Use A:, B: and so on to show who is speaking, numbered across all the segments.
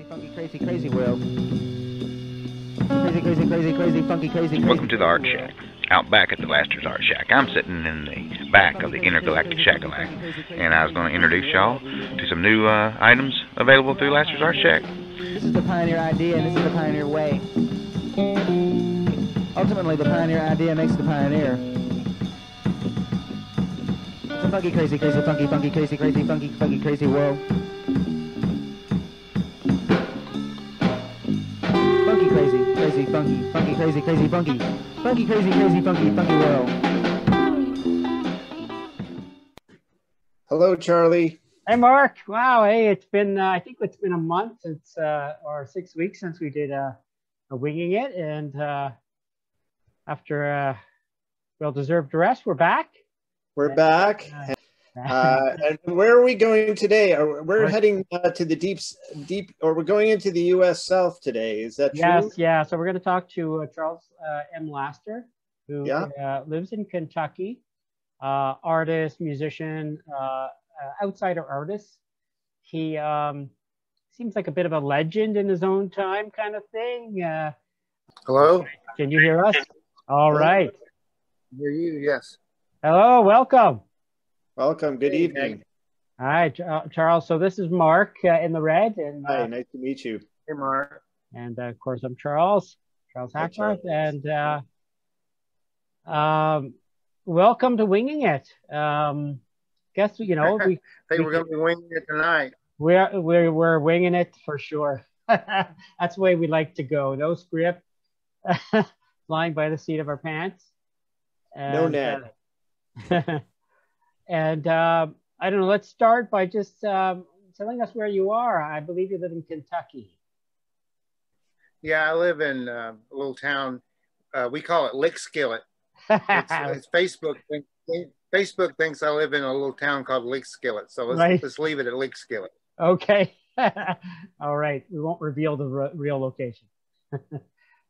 A: Funky, crazy, crazy world. Crazy, crazy, crazy, crazy, funky, crazy, crazy.
B: Welcome to the Art Shack, out back at the Laster's Art Shack. I'm sitting in the back of the Intergalactic Shack-a-Lack, and I was going to introduce y'all to some new items available through Laster's Art Shack.
A: This is the pioneer idea, and this is the pioneer way. Ultimately, the pioneer idea makes the pioneer. It's a funky, crazy, crazy, funky, funky, crazy, crazy, funky, funky, crazy world. Funky, crazy, crazy, funky, funky, crazy, crazy, funky, funky, crazy, crazy, funky, funky world.
C: Hello, Charlie.
D: Hey, Mark. Wow. Hey, it's been, I think it's been a month since, or 6 weeks since we did a Winging It. And after a well-deserved rest, we're back.
C: We're back. And where are we going today? We're heading to the deep, or we're going into the U.S. South today. Is that true?
D: Yes, yeah. So we're going to talk to Charles M. Laster, who lives in Kentucky, artist, musician, outsider artist. He seems like a bit of a legend in his own time kind of thing.
C: Hello?
D: Can you hear us? All right.
C: I hear you, yes.
D: Hello, welcome.
C: Welcome, good evening.
D: All right, Charles. So this is Mark in the red. And
C: hi, nice to meet you. Hey, Mark.
D: And of course, I'm Charles Hackworth. And welcome to Winging It. Guess you know we
C: we're going to be winging it tonight.
D: We're winging it for sure. That's the way we like to go. No script, flying by the seat of our pants. And,
C: no net.
D: And I don't know. Let's start by just telling us where you are. I believe you live in Kentucky.
E: Yeah, I live in a little town. We call it Lickskillet. It's Facebook. Facebook thinks I live in a little town called Lickskillet, so let's leave it at Lickskillet.
D: Okay. All right. We won't reveal the real location.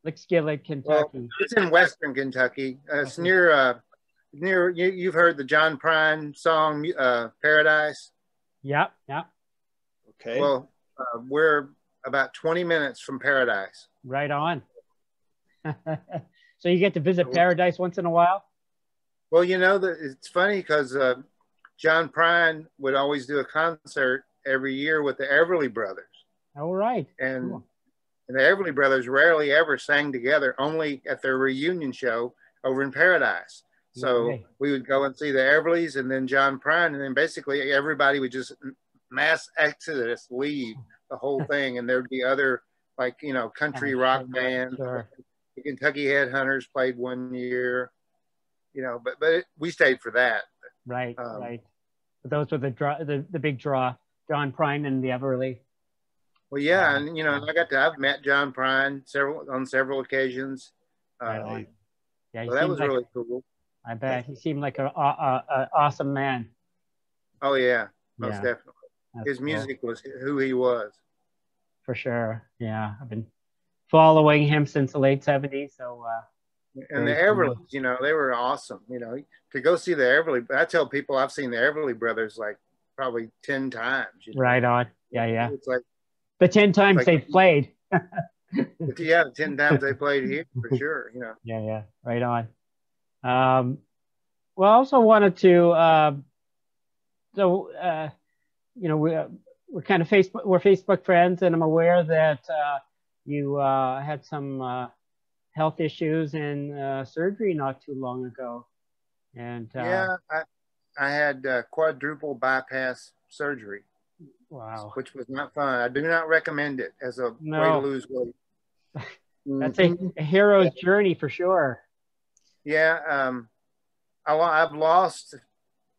D: Lickskillet, Kentucky.
E: Well, it's in Western Kentucky. It's near you've heard the John Prine song Paradise.
D: Yeah.
C: Okay.
E: Well, we're about 20 minutes from Paradise.
D: Right on. So you get to visit Paradise once in a while?
E: Well, you know, it's funny because John Prine would always do a concert every year with the Everly Brothers.
D: All right.
E: And,
D: cool.
E: And the Everly Brothers rarely ever sang together, only at their reunion show over in Paradise. So we would go and see the Everlys and then John Prine, and then basically everybody would just mass exodus leave the whole thing. And there'd be other, like, you know, country rock bands. Sure. The Kentucky Headhunters played one year. You know, but we stayed for that.
D: Right. But those were the big draw, John Prine and the Everly.
E: Well, yeah, and you know, I've met John Prine on several occasions.
D: Right. Yeah,
E: so that was really cool.
D: I bet he seemed like an awesome man.
E: Oh yeah, most definitely. His music was who he was.
D: For sure. Yeah, I've been following him since the late '70s. So.
E: And the Everlys, you know, they were awesome. You know, to go see the Everly, I tell people I've seen the Everly Brothers like probably 10 times. You know?
D: Right on. Yeah.
E: It's like
D: the 10 times they've played.
E: Yeah, 10 times they played here for sure. You know.
D: Yeah. Right on. Well, I also wanted to, you know, we're kind of Facebook friends, and I'm aware that you had some health issues and surgery not too long ago. And
E: yeah, I had quadruple bypass surgery.
D: Wow.
E: Which was not fun. I do not recommend it as a way to lose weight.
D: That's a hero's journey for sure.
E: Yeah. I've lost,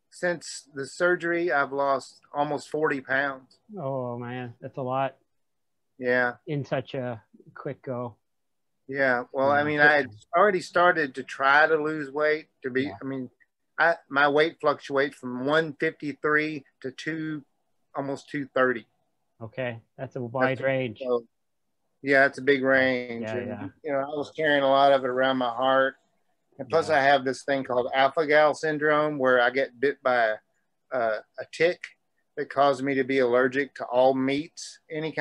E: since the surgery, I've lost almost 40 pounds.
D: Oh man, that's a lot.
E: Yeah.
D: In such a quick go.
E: Yeah, well, I mean, I had already started to try to lose weight I mean, my weight fluctuates from 153 to almost 230.
D: Okay, that's a wide range.
E: So, yeah, it's a big range.
D: Yeah.
E: You know, I was carrying a lot of it around my heart. And plus I have this thing called alpha-gal syndrome where I get bit by a tick that caused me to be allergic to all meats. Any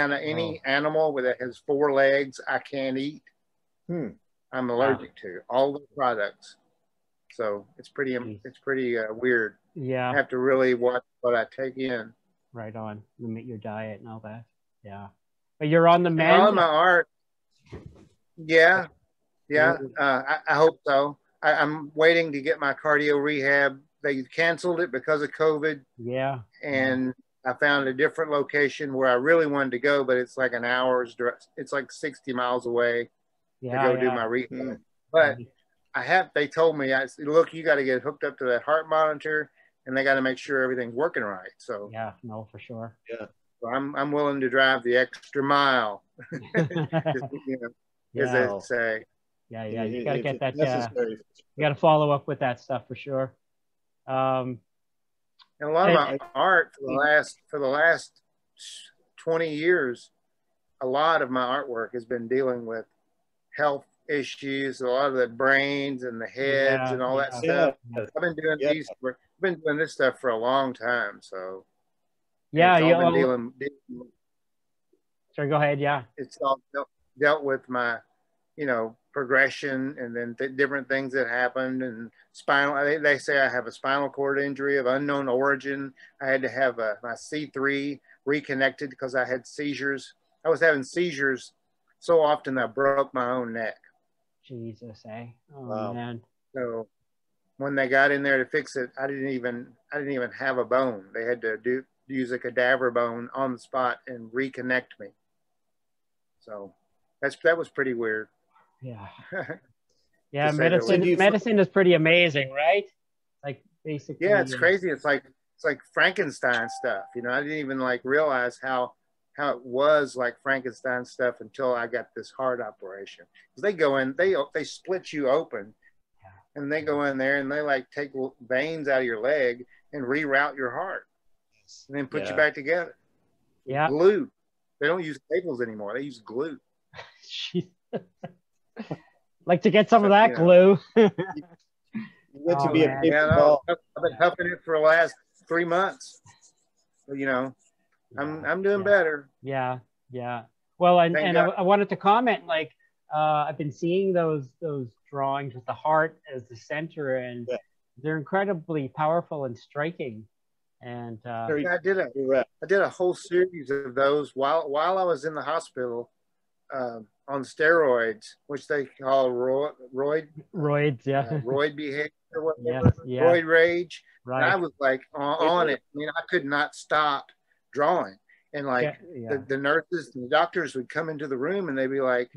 E: animal that has 4 legs, I can't eat. I'm allergic to all the products. So it's pretty weird.
D: Yeah.
E: I have to really watch what I take in.
D: Right on. Limit your diet and all that. Yeah. But you're on the mend?
E: All my art. Yeah. I hope so. I'm waiting to get my cardio rehab. They canceled it because of COVID.
D: Yeah.
E: And I found a different location where I really wanted to go, but it's like an hour's drive. It's like 60 miles away to go do my rehab. But they told me, look, you got to get hooked up to that heart monitor, and they got to make sure everything's working right. So
D: yeah, no, for sure.
C: Yeah.
E: So I'm willing to drive the extra mile, as they say.
D: Yeah, you got to get that. You got to follow up with that stuff for sure.
E: And a lot of my art for the last 20 years, a lot of my artwork has been dealing with health issues, a lot of the brains and the heads and all that stuff. I've been doing this stuff for a long time. So
D: sorry, go ahead. Yeah,
E: it's all dealt with my, progression, and then different things that happened, and spinal. They say I have a spinal cord injury of unknown origin. I had to have my C3 reconnected because I had seizures. I was having seizures so often that I broke my own neck.
D: Jesus, oh man.
E: So when they got in there to fix it, I didn't even have a bone. They had to use a cadaver bone on the spot and reconnect me. So that was pretty weird.
D: Yeah. Yeah, medicine is pretty amazing, right? Like basically.
E: Yeah, it's crazy. It's like Frankenstein stuff. I didn't even realize how it was like Frankenstein stuff until I got this heart operation. Because they go in, they split you open, and they go in there and they take veins out of your leg and reroute your heart, and then put you back together.
D: Yeah.
E: Glue. They don't use staples anymore. They use glue.
D: Like to get some of that glue.
E: I've been huffing it for the last 3 months. I'm doing better.
D: Yeah. Well, and I wanted to comment, I've been seeing those drawings with the heart as the center, and they're incredibly powerful and striking. And
E: I did a whole series of those while I was in the hospital on steroids, which they call roid behavior, or whatever, roid rage. Right. And I was on it. I mean, I could not stop drawing. And the nurses and the doctors would come into the room and they'd be like,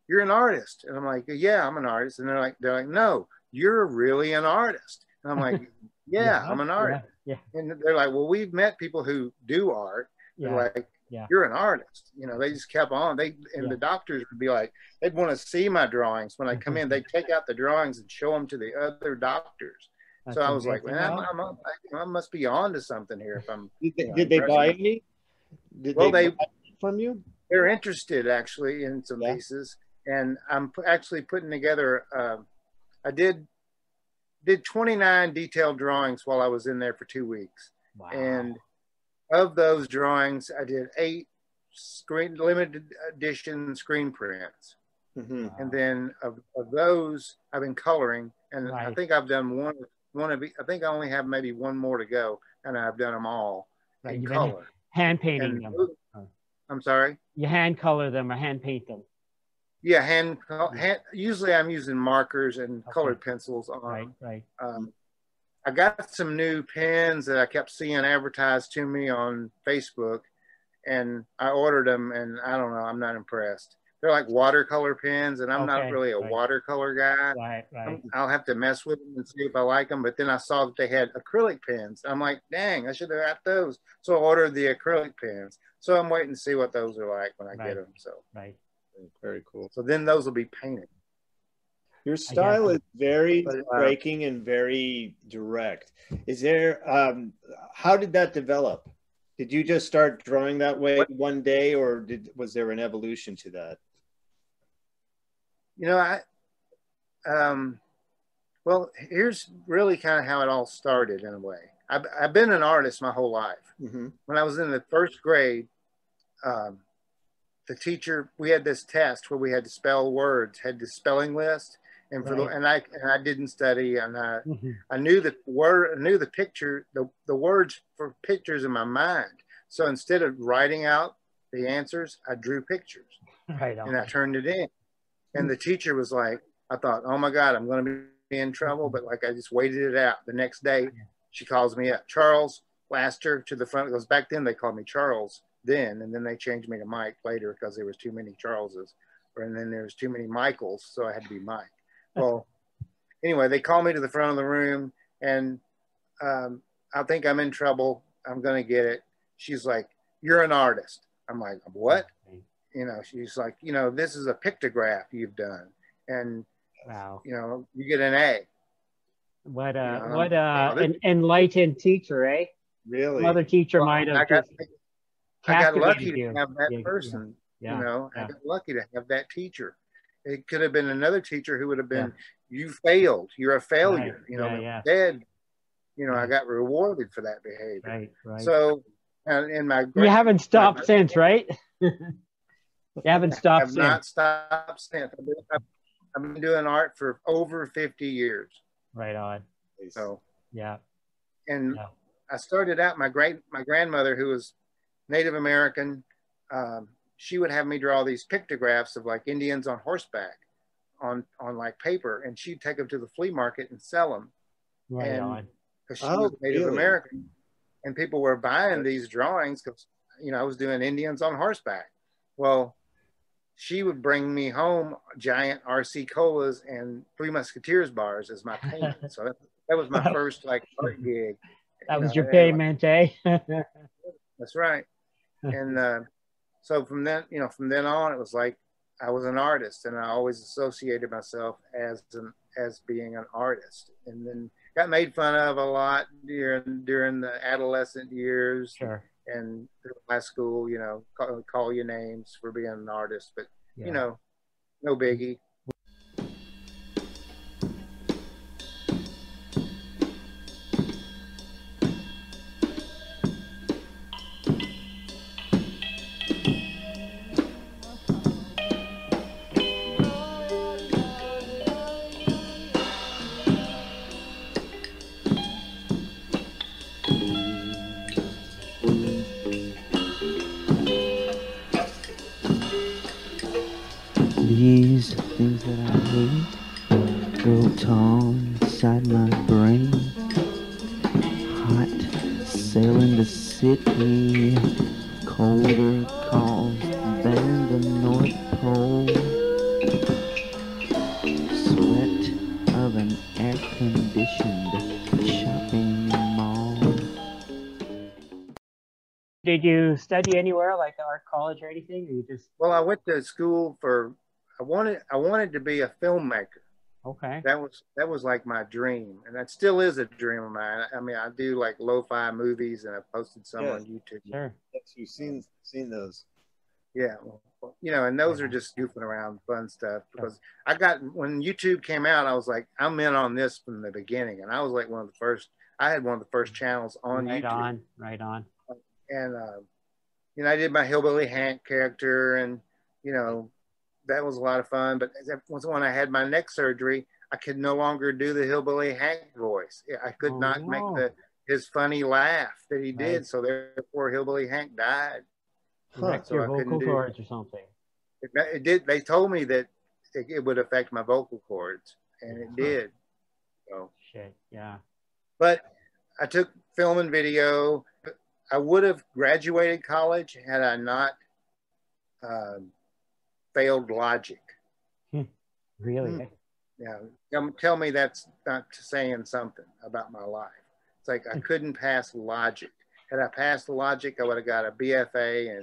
E: "You're an artist." And I'm like, "Yeah, I'm an artist." And they're like, "No, you're really an artist." And I'm like, "Yeah, I'm an artist." Yeah. And they're like, "Well, we've met people who do art." They're like, "You're an artist." They just kept on. The doctors would be like, they'd want to see my drawings when I come in. They'd take out the drawings and show them to the other doctors. That's so I was like, "Man, I must be on to something here." If I'm,
C: did they buy any? Did they buy from you?
E: They're interested actually in some pieces, and I'm actually putting together. I did 29 detailed drawings while I was in there for 2 weeks, and of those drawings, I did 8 limited edition screen prints, and then of those, I've been coloring, and I think I've done one of. I think I only have maybe one more to go, and I've done them all in color.
D: Hand painting them.
E: I'm sorry?
D: You hand color them or hand paint them?
E: Yeah, hand usually I'm using markers and colored pencils on.
D: Right.
E: I got some new pens that I kept seeing advertised to me on Facebook, and I ordered them, and I don't know, I'm not impressed. They're like watercolor pens, and I'm not really a watercolor guy.
D: Right.
E: I'll have to mess with them and see if I like them. But then I saw that they had acrylic pens. I'm like, dang, I should have got those. So I ordered the acrylic pens. So I'm waiting to see what those are like when I get them. So
C: very cool.
E: So then those will be painted.
C: Your style is very striking and very direct. Is there? How did that develop? Did you just start drawing that way one day, or was there an evolution to that?
E: Well, here's really kind of how it all started in a way. I've been an artist my whole life.
C: Mm-hmm.
E: When I was in the first grade, the teacher, we had this test where we had to spell words, had the spelling list, and for
D: Right.
E: I didn't study, and I knew the word, I knew the picture, the words for pictures in my mind. So instead of writing out the answers, I drew pictures,
D: Right on.
E: and I turned it in. And the teacher was like, I thought, oh my God, I'm going to be in trouble, but like I just waited it out. The next day, she calls me up, Charles Laster, to the front. Because back then they called me Charles then, and then they changed me to Mike later because there was too many Charleses, and then there was too many Michaels, so I had to be Mike. Well, anyway, they call me to the front of the room, and I think I'm in trouble. I'm going to get it. She's like, you're an artist. I'm like, what? You know, she's like, you know, this is a pictograph you've done, and
D: wow,
E: you know, you get an A.
D: What
E: know,
D: an enlightened teacher, eh?
C: Really?
D: Another teacher might have
E: I got lucky
D: you.
E: to have that person.
D: Yeah.
E: You know,
D: Yeah.
E: I got lucky to have that teacher. It could have been another teacher who would have been, you failed. You're a failure.
D: Right.
E: You know,
D: Yeah.
E: instead, you know, I got rewarded for that behavior.
D: Right. Right.
E: So, and in my
D: you haven't stopped since, right? You haven't stopped since.
E: I have not stopped since. I've been doing art for over 50 years.
D: Right on.
E: So
D: yeah.
E: And I started out, my grandmother, who was Native American, she would have me draw these pictographs of like Indians on horseback on like paper, and she'd take them to the flea market and sell them.
D: Right on.
E: Because she was Native American, and people were buying these drawings because, you know, I was doing Indians on horseback. Well, she would bring me home giant RC Colas and Three Musketeers bars as my payment. So that was my first like art gig.
D: That was your payment, eh?
E: That's right. And so from then on, it was like I was an artist, and I always associated myself as being an artist, and then got made fun of a lot during the adolescent years.
D: Sure.
E: And through high school, you know, call you names for being an artist, but you know, no biggie.
A: These things that I hate grow tall inside my brain. Hot sailing the city, colder calls than the North Pole. Sweat of an air-conditioned shopping mall.
D: Did you study anywhere, like art college or anything? Or you just...
E: Well, I went to school for. I wanted to be a filmmaker.
D: Okay.
E: That was like my dream, and that still is a dream of mine. I mean, I do like lo-fi movies, and I've posted some on YouTube.
D: Sure.
C: Yes, you've seen those.
E: Yeah, well, you know, and those are just goofing around, fun stuff. Because when YouTube came out, I was like, I'm in on this from the beginning, and I was like one of the first. I had one of the first channels on YouTube.
D: Right on.
E: And you know, I did my Hillbilly Hank character, and you know, that was a lot of fun. But when I had my neck surgery, I could no longer do the Hillbilly Hank voice. I could not make his funny laugh that he did. So therefore, Hillbilly Hank died.
D: So your vocal cords or something.
E: It did. They told me that it would affect my vocal cords, and it did. So
D: shit, yeah.
E: But I took film and video. I would have graduated college had I not failed logic.
D: Really?
E: Yeah. Tell me that's not saying something about my life. It's like I couldn't pass logic. Had I passed logic, I would have got a BFA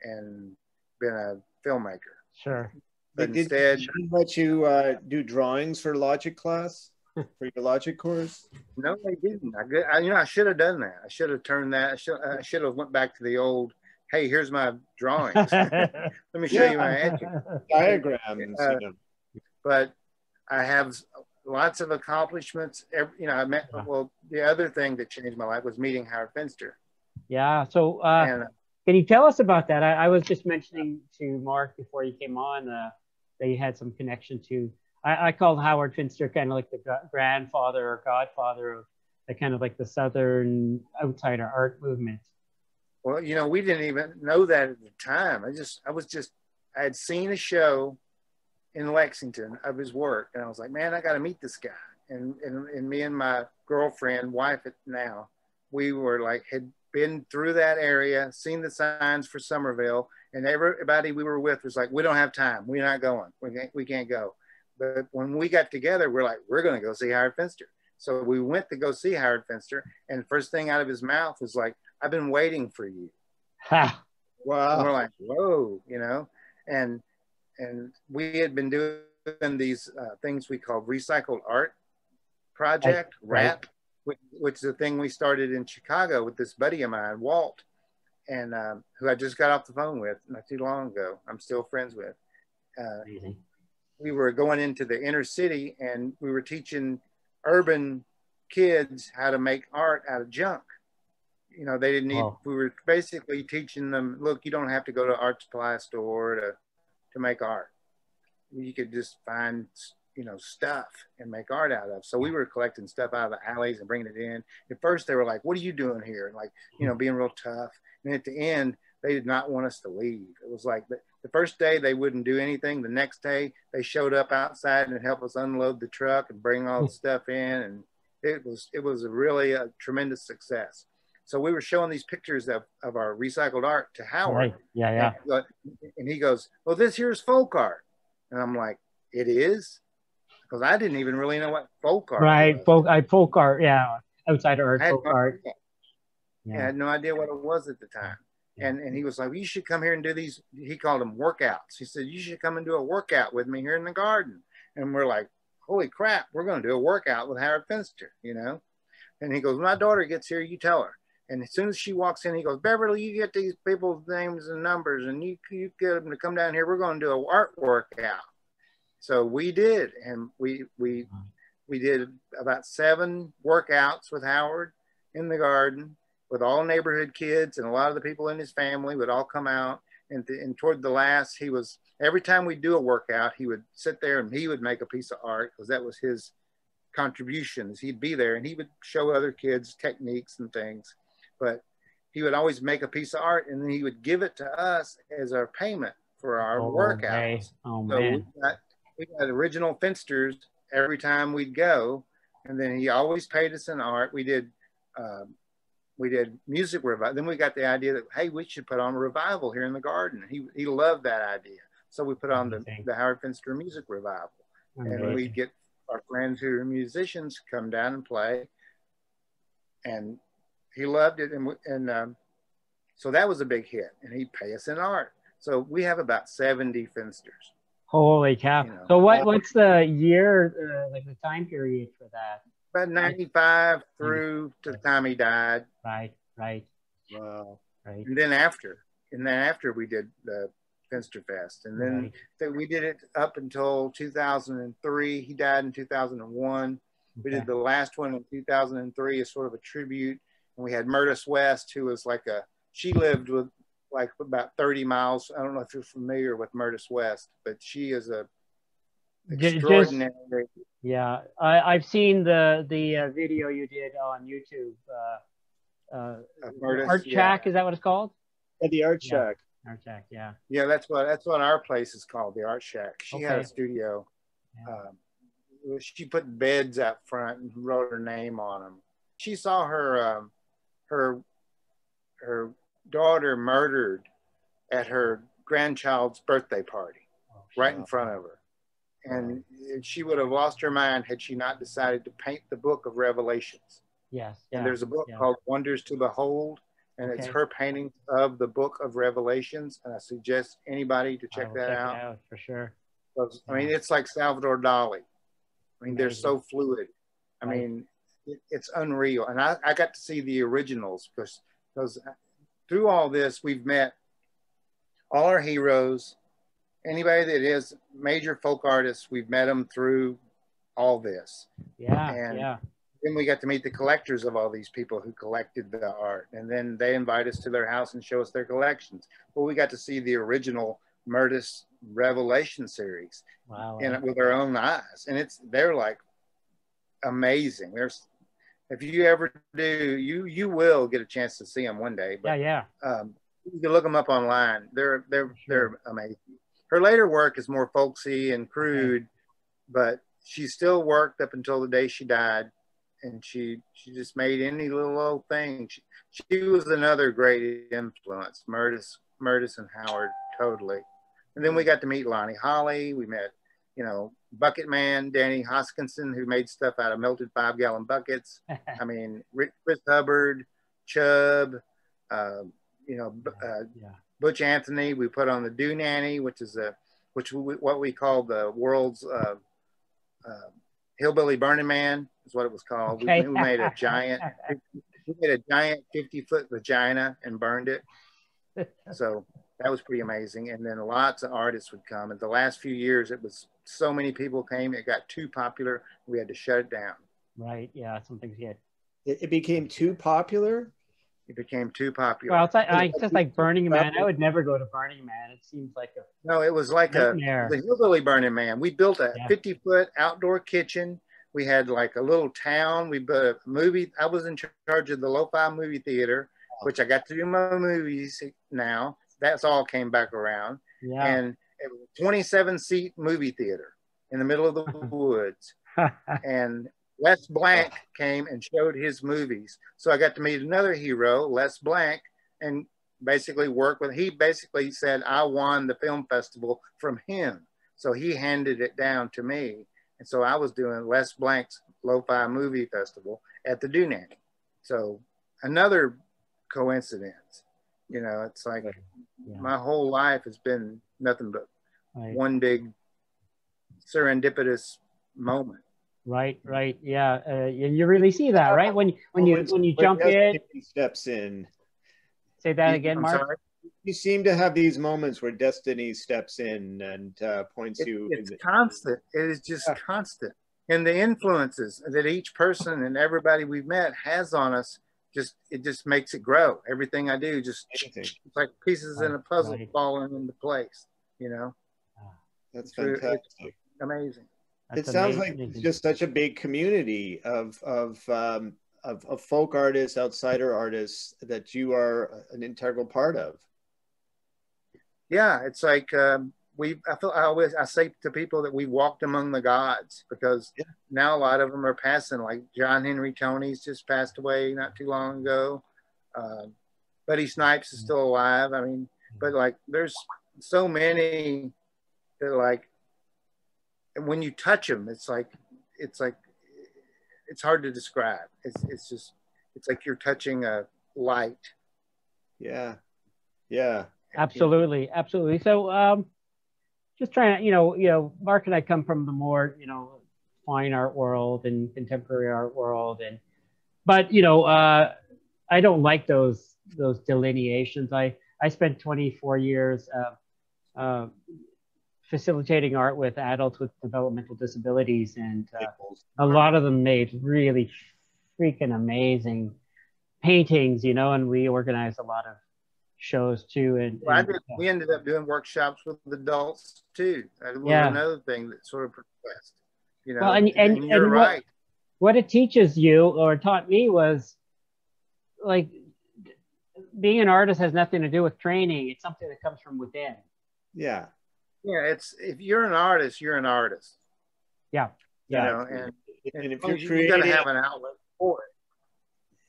E: and been a filmmaker.
D: Sure.
E: But instead,
C: did they let you do drawings for logic class? For your logic course?
E: No, they didn't. I should have done that. I should have turned that. I should have went back to the old, hey, here's my drawings. Let me show you my etching.
C: Diagrams.
E: But I have lots of accomplishments. You know, I met, well, the other thing that changed my life was meeting Howard Finster.
D: Yeah. So can you tell us about that? I was just mentioning to Mark before you came on that you had some connection to, I called Howard Finster kind of like the grandfather or godfather of the kind of like the Southern outsider art movement.
E: Well, you know, we didn't even know that at the time. I had seen a show in Lexington of his work, and I was like, man, I got to meet this guy. And me and my girlfriend, wife now, we were like, had been through that area, seen the signs for Somerville, and everybody we were with was like, we don't have time. We're not going. We can't go. But when we got together, we're like, we're going to go see Howard Finster. So we went to go see Howard Finster, and the first thing out of his mouth was like, I've been waiting for you.
D: Ha.
E: Wow. And we're like, whoa, you know, and we had been doing these things we called recycled art project, RAP, which is a thing we started in Chicago with this buddy of mine, Walt, and who I just got off the phone with not too long ago. I'm still friends with. We were going into the inner city, and we were teaching urban kids how to make art out of junk. You know, they didn't need, we were basically teaching them, look, you don't have to go to an art supply store to make art. You could just find, you know, stuff and make art out of. So we were collecting stuff out of the alleys and bringing it in. At first they were like, what are you doing here? And like, you know, being real tough. And at the end, they did not want us to leave. It was like the first day they wouldn't do anything. The next day they showed up outside and helped us unload the truck and bring all the stuff in. And it was really a tremendous success. So we were showing these pictures of our recycled art to Howard.
D: Right. Yeah.
E: And he goes, well, this here's folk art. And I'm like, it is? Because I didn't even really know what folk art was.
D: Folk art, yeah. Outsider art, folk art.
E: Yeah. I had no idea what it was at the time. And he was like, well, you should come here and do these. He called them workouts. He said, you should come and do a workout with me here in the garden. And we're like, holy crap, we're going to do a workout with Howard Finster, you know? And he goes, when my daughter gets here, you tell her. And as soon as she walks in, he goes, Beverly, you get these people's names and numbers and you get them to come down here. We're going to do an art workout. So we did. And we did about 7 workouts with Howard in the garden with all neighborhood kids, and a lot of the people in his family would all come out. And toward the last, every time we do a workout, he would sit there and he would make a piece of art because that was his contributions. He'd be there and he would show other kids techniques and things. But he would always make a piece of art and then he would give it to us as our payment for our workouts.
D: Oh,
E: so
D: man.
E: We got original Finsters every time we'd go. And then he always paid us in art. We did music revival. Then we got the idea that, hey, we should put on a revival here in the garden. He loved that idea. So we put on the Howard Finster Music Revival. And we'd get our friends who are musicians come down and play. And he loved it. And so that was a big hit. And he'd pay us in art. So we have about 70 Finsters.
D: Holy cow. You know, so what's the year, like the time period for that?
E: About 95 through to the time he died.
D: Right.
E: Wow. Right. And then after we did the Finster Fest. And then we did it up until 2003. He died in 2001. We did the last one in 2003 as sort of a tribute. And we had Myrtis West, who was she lived with like about 30 miles. I don't know if you're familiar with Myrtis West, but she is a extraordinary.
D: I've seen the video you did on YouTube. Art Shack, is that what it's called?
C: Yeah, the Art Shack.
D: Art Shack, yeah.
E: Yeah, that's what our place is called, the Art Shack. She had a studio. Yeah. She put beds out front and wrote her name on them. She saw her daughter murdered at her grandchild's birthday party, right in front of her. And she would have lost her mind had she not decided to paint the book of Revelations.
D: Yes.
E: And there's a book called Wonders to Behold, and it's her painting of the book of Revelations. And I suggest anybody to check that out.
D: For sure.
E: I mean, it's like Salvador Dali. I mean, they're so fluid. I mean, it's unreal. And I got to see the originals because through all this, we've met all our heroes. Anybody that is major folk artists, we've met them through all this.
D: Yeah,
E: and
D: yeah.
E: then we got to meet the collectors of all these people who collected the art. And then they invite us to their house and show us their collections. Well, we got to see the original Murtis Revelation series with our own eyes. And they're like amazing. If you ever do, you will get a chance to see them one day. But,
D: yeah.
E: You can look them up online. They're amazing. Her later work is more folksy and crude, but she still worked up until the day she died. And she just made any little old thing. She was another great influence, Murtis and Howard, totally. And then we got to meet Lonnie Holly. We met, Bucket Man, Danny Hoskinson, who made stuff out of melted 5-gallon buckets. I mean, Chris Hubbard, Chubb, Butch Anthony. We put on the Do Nanny, what we call the world's Hillbilly Burning Man is what it was called.
D: Okay.
E: We made a giant 50-foot vagina and burned it. So that was pretty amazing. And then lots of artists would come. And the last few years, it was so many people came, it got too popular. We had to shut it down.
D: Right. Yeah. Some things get.
C: It became too popular.
E: It became too popular.
D: Well, it's just like Burning Man. I would never go to Burning Man. It seems like
E: no. It was like the Hillbilly Burning Man. We built a 50-foot outdoor kitchen. We had like a little town. We built a movie. I was in charge of the Lo-Fi movie theater, which I got to do my movies now. That's all came back around. Yeah. And it was a 27-seat movie theater in the middle of the woods. And Les Blank came and showed his movies. So I got to meet another hero, Les Blank, and basically work with, he basically said, I won the film festival from him. So he handed it down to me. And so I was doing Les Blank's Lo-Fi Movie Festival at the Do Nanny. So another coincidence, it's like my whole life has been nothing but one big serendipitous moment.
D: Right. Yeah. And you really see that, right? When you jump in.
C: Steps in.
D: Say that again, Mark.
E: Sorry?
C: You seem to have these moments where destiny steps in and points you.
E: It's constant. It is just constant. And the influences that each person and everybody we've met has on us, it just makes it grow. Everything I do, it's like pieces in a puzzle falling into place,
C: That's fantastic.
E: It's amazing.
C: It sounds like it's just such a big community of folk artists, outsider artists that you are an integral part of.
E: Yeah, it's like I say to people that we walked among the gods, because now a lot of them are passing. Like John Henry Tony's just passed away not too long ago. Buddy Snipes is still alive. I mean, but like there's so many that like. And when you touch them, it's hard to describe. It's like you're touching a light.
C: Yeah.
D: Absolutely. So, just trying to, Mark and I come from the more, fine art world and contemporary art world, but I don't like those delineations. I spent 24 years facilitating art with adults with developmental disabilities, and a lot of them made really freaking amazing paintings, and we organized a lot of shows too. And
E: we ended up doing workshops with adults too. That was another thing that sort of progressed,
D: Well, and
E: you're right.
D: What it teaches you, or taught me, was like being an artist has nothing to do with training. It's something that comes from within.
C: Yeah.
E: Yeah, if you're an artist, you're an artist.
D: Yeah.
E: And
C: if you're
E: creating, you got to have an outlet for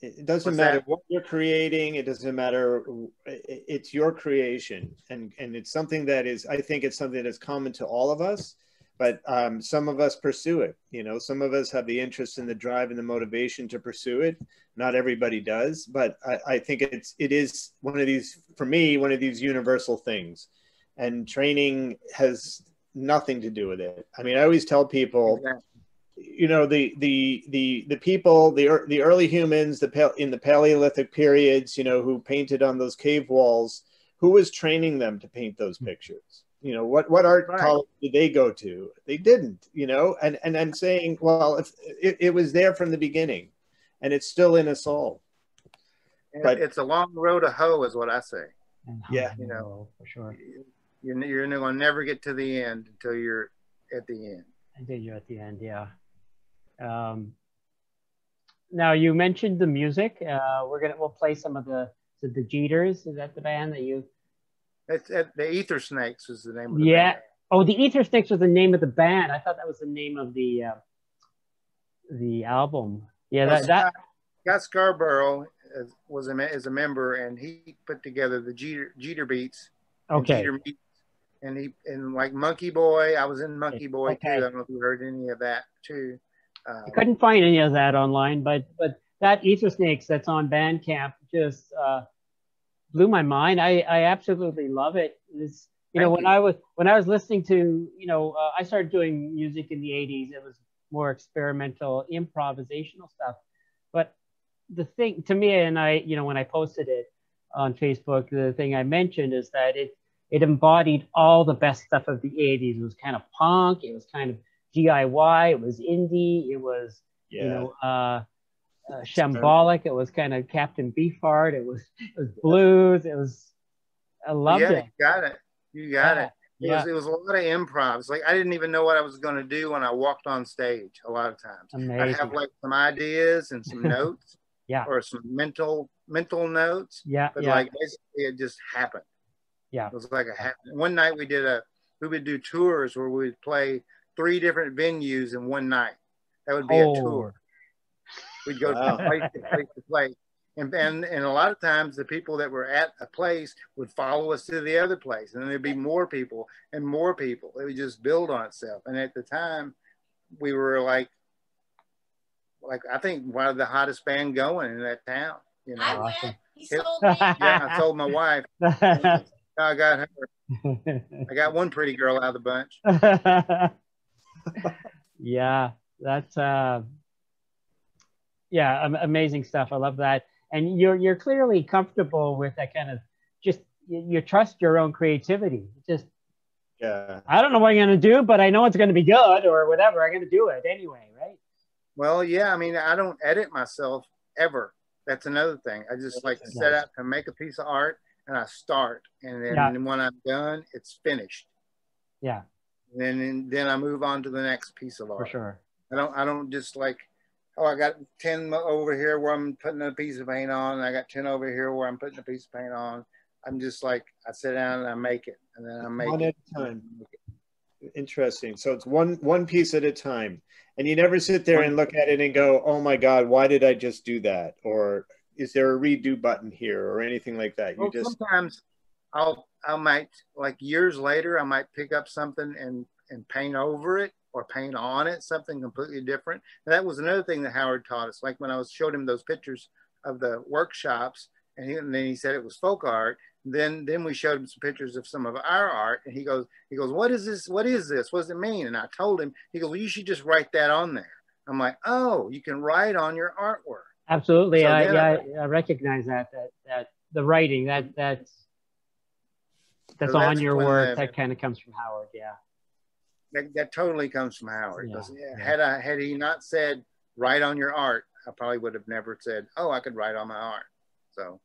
E: it.
C: It doesn't matter what you're creating. It doesn't matter. It's your creation, and it's something that is. I think it's something that's common to all of us. But some of us pursue it. Some of us have the interest and the drive and the motivation to pursue it. Not everybody does, but I think it is one of these, for me, one of these universal things. And training has nothing to do with it. I mean, I always tell people, the people, the early humans, in the Paleolithic periods, who painted on those cave walls, who was training them to paint those pictures? You know, what art
E: Right.
C: college did they go to? They didn't, you know, and I'm saying, well, if it was there from the beginning and it's still in us all. But
E: it's a long road to hoe is what I say.
C: Yeah.
E: You know,
D: for sure.
E: You're going to never get to the end until you're at the end.
D: Until you're at the end, yeah. Now you mentioned the music. We'll play some of the Jeters. Is that the band that you?
E: It's the Ether Snakes is the name of the
D: Yeah.
E: band.
D: Oh, the Ether Snakes was the name of the band. I thought that was the name of the album. Yeah,
E: Well,
D: that
E: Scott Scarborough is a member, and he put together the Jeter Beats.
D: Okay.
E: Jeter Beats, and like Monkey Boy. I was in Monkey Boy too. I don't know if you heard any of that too.
D: I couldn't find any of that online, but that Ether Snakes that's on Bandcamp just blew my mind. I absolutely love it. It's, when I was listening to, I started doing music in the 80s. It was more experimental, improvisational stuff. But the thing to me, and I, when I posted it on Facebook, the thing I mentioned is that it embodied all the best stuff of the 80s. It was kind of punk. It was kind of DIY. It was indie. It was, shambolic. It was kind of Captain Beefheart. It was blues. It was, I loved it.
E: You got it. It was a lot of improv. It's like I didn't even know what I was going to do when I walked on stage. A lot of times,
D: amazing.
E: I'd have like some ideas and some notes, or some mental notes. Like basically, it just happened.
D: Yeah,
E: it was like one night we would do tours where we would play 3 different venues in one night. That would be a tour. We'd go from place to place. And a lot of times the people that were at a place would follow us to the other place, and then there'd be more people and more people. It would just build on itself. And at the time, we were like I think one of the hottest band going in that town.
F: I went. He sold me.
E: Yeah, I sold my wife. I got her. I got one pretty girl out of the bunch.
D: Yeah, that's amazing stuff. I love that. And you're clearly comfortable with that kind of just you trust your own creativity. Just I don't know what I'm gonna do, but I know it's gonna be good or whatever. I'm gonna do it anyway, right?
E: Well, yeah. I mean, I don't edit myself ever. That's another thing. I just set out to make a piece of art, and I start, and then when I'm done, it's finished.
D: Yeah.
E: And then I move on to the next piece of art.
D: For sure.
E: I don't just like, oh, I got 10 over here where I'm putting a piece of paint on, and I got 10 over here where I'm putting a piece of paint on. I'm just like, I sit down and I make it, and then I make
C: one
E: it.
C: at a time. Interesting. So it's one piece at a time, and you never sit there and look at it and go, "Oh my God, why did I just do that?" Or is there a redo button here or anything like that? You just
E: sometimes I might, like years later, I might pick up something and paint over it or paint on it, something completely different. And that was another thing that Howard taught us. Like when I showed him those pictures of the workshops, and then he said it was folk art. Then we showed him some pictures of some of our art, and he goes, what is this? What is this? What does it mean? And I told him, he goes, well, you should just write that on there. I'm like, oh, you can write on your artwork.
D: Absolutely. So I recognize that the writing that's on your work, that kind of comes from Howard. Yeah.
E: That totally comes from Howard. Had he not said write on your art, I probably would have never said, oh, I could write on my art. So,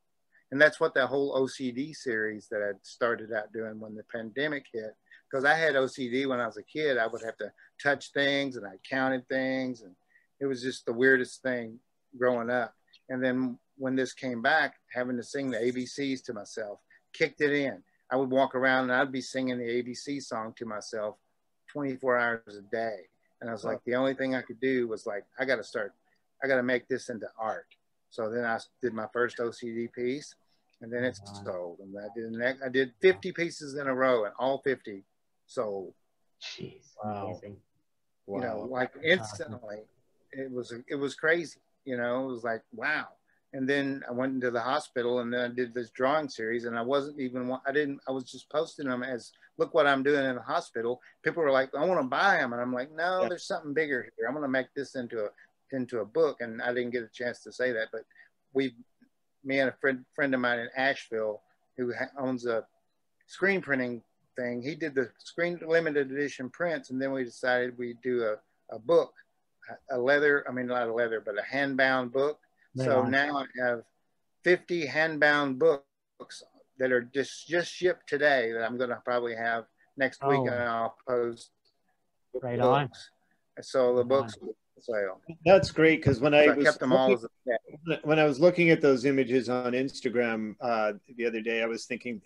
E: and that's what that whole OCD series that I started out doing when the pandemic hit, because I had OCD when I was a kid. I would have to touch things, and I counted things, and it was just the weirdest thing growing up. And then when this came back, having to sing the ABCs to myself kicked it in. I would walk around and I'd be singing the ABC song to myself 24 hours a day. And I was like, the only thing I could do was like, I got to make this into art. So then I did my first OCD piece, and then it's sold. And I did 50 pieces in a row, and all 50 sold.
D: Jeez, amazing.
E: You know, like instantly. It was crazy. You know, it was like, wow. And then I went into the hospital, and then I did this drawing series, and I was just posting them as, look what I'm doing in the hospital. People were like, I want to buy them. And I'm like, no, there's something bigger here. I'm going to make this into a book. And I didn't get a chance to say that, but me and a friend of mine in Asheville who owns a screen printing thing. He did the screen limited edition prints, and then we decided we'd do a book, a leather, I mean, not a leather, but a hand-bound book. So now I have 50 hand-bound books that are just shipped today that I'm going to probably have next week, and I'll post
D: right on.
E: So the books will sale.
C: That's great, because when I
E: kept them all as a set.
C: When I was looking at those images on Instagram the other day, I was thinking,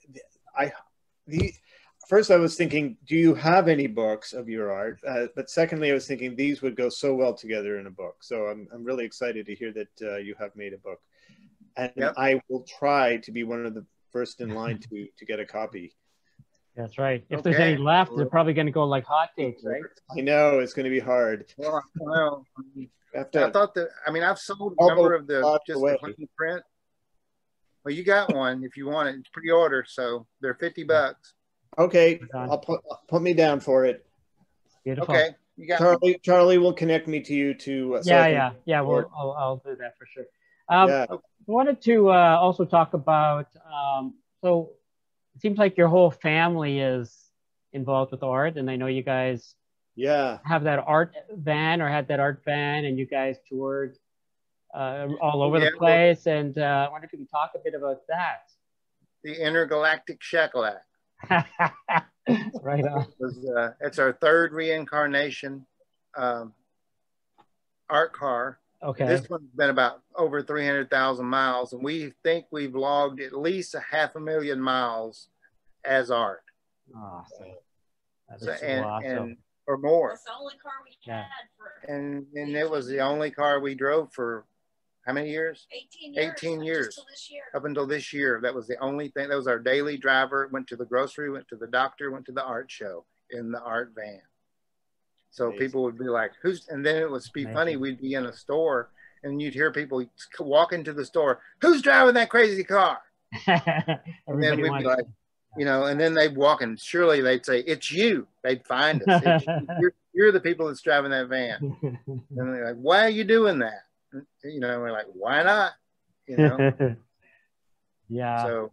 C: first I was thinking, do you have any books of your art? But secondly, I was thinking these would go so well together in a book. So I'm really excited to hear that you have made a book, and I will try to be one of the first in line to get a copy.
D: That's right. If there's any left, they're probably going to go like hotcakes, right?
C: I know it's going to be hard.
E: Well, I thought that. I mean, I've sold a number of the the plain print. Well, you got one if you want it. It's pre-order, so they're $50.
C: Okay, I'll put me down for it.
D: Beautiful.
E: Okay, you got
C: Charlie will connect me to you too.
D: Yeah. I'll do that for sure. I wanted to also talk about. So it seems like your whole family is involved with art, and I know you guys have that art van, or had that art van, and you guys toured all over the place. And I wonder if you can talk a bit about that.
E: The Intergalactic Shakalak.
D: Right on.
E: It's our third reincarnation art car.
D: Okay.
E: This one's been about over 300,000 miles, and we think we've logged at least 500,000 miles as art.
D: Awesome. That is
E: awesome. And or more.
F: That's the only car we had for.
E: And it was the only car we drove for how many years?
F: 18 years.
E: 18 years.
F: Until this year.
E: Up until this year. That was the only thing. That was our daily driver. Went to the grocery, went to the doctor, went to the art show in the art van. So people would be like, who's, and then it would be funny. We'd be in a store and you'd hear people walk into the store. Who's driving that crazy car? And then we'd be like, you know, and then they'd walk and surely they'd say, it's you. They'd find us. You're the people that's driving that van. And they're like, why are you doing that? You know, we're like, why not? You know? So,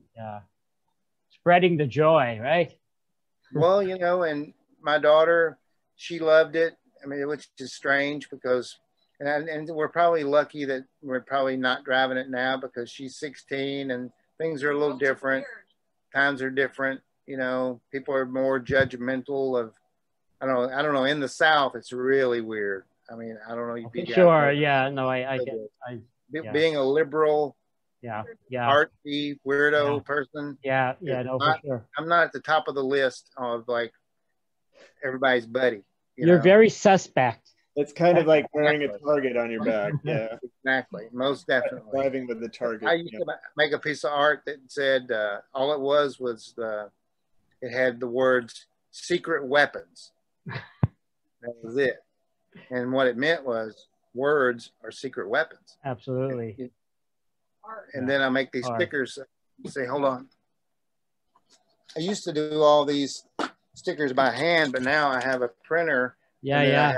D: spreading the joy, right?
E: Well, you know, and my daughter, she loved it. I mean, which is strange because, and we're probably lucky that we're probably not driving it now because she's 16 and things are a little different. Times are different. You know, people are more judgmental of, I don't know. In the South, it's really weird. I mean, I don't know.
D: Sure. Yeah. No, I get.
E: Being a liberal, artsy weirdo person.
D: Yeah. No, for sure.
E: I'm not at the top of the list of like everybody's buddy.
D: You're very suspect.
C: It's kind of like wearing a target on your back. Yeah,
E: exactly. Most definitely.
C: Driving with the target.
E: I used to make a piece of art that said all it was it had the words "secret weapons." That was it. And what it meant was words are secret weapons.
D: Absolutely.
E: And then I make these stickers. Say, hold on. I used to do all these stickers by hand, but now I have a printer.
D: I